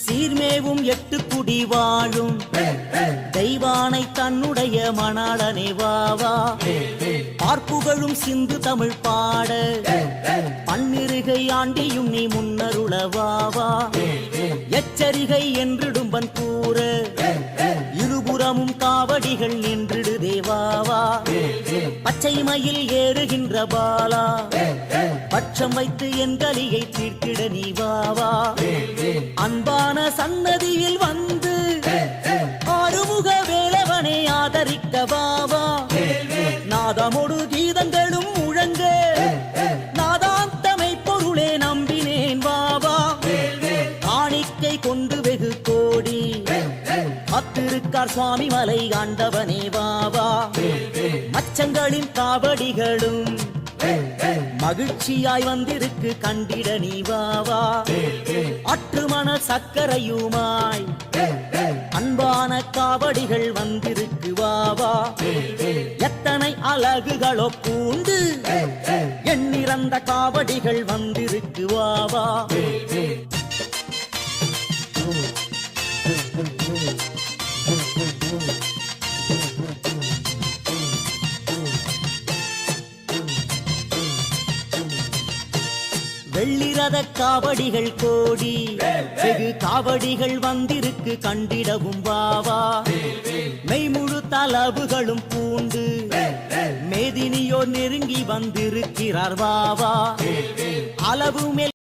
சீர்மேவும் 8 குடி வாழும் தெய்வானை தன்னுடைய மணாளனே வாவா. பார்ப்புகழும் சிந்து தமிழ் பாட பன்னிருகை ஆண்டியும் நீ முன்னருள வாவா. எச்சரிகை என்றிடும்பன் கூற இருபுறமும் காவடிகள் நின்றிடு தேவாவா. பச்சை மயில் ஏறுகின்ற பாலா பட்சம் வைத்து என் கலியை தீர்த்திட நீ வாவா. அன்பான சன்னதியில் வந்து ஆறுமுக வேலவனை ஆதரிக்க வாவா. நாதமொடு கீதங்களும் முழங்க நாதாந்தமை பொருளே நம்பினேன் வாவா. காணிக்கை கொண்டு வெகு கோடி அத்திருக்கார் சுவாமி மலை ஆண்டவனே வாவா. மச்சங்களின் காவடிகளும் மகிழ்ச்சியாய் வந்திருக்கு கண்டிட நீ வாவா. அற்றுமண சக்கரையுமாய் அன்பான காவடிகள் வந்திருக்கு வாவா. எத்தனை அழகுகளோ பூண்டு எண்ணிறந்த காவடிகள் வந்திருக்கு வாவா. வெள்ளிரத காவடிகள் கோடி வெகு காவடிகள் வந்திருக்கு கண்டிடவும் வாவா. மெய்முழு தலவுகளும் பூண்டு மேதினியோ நெருங்கி வந்திருக்கிறார் வாவா. அளவு மேல்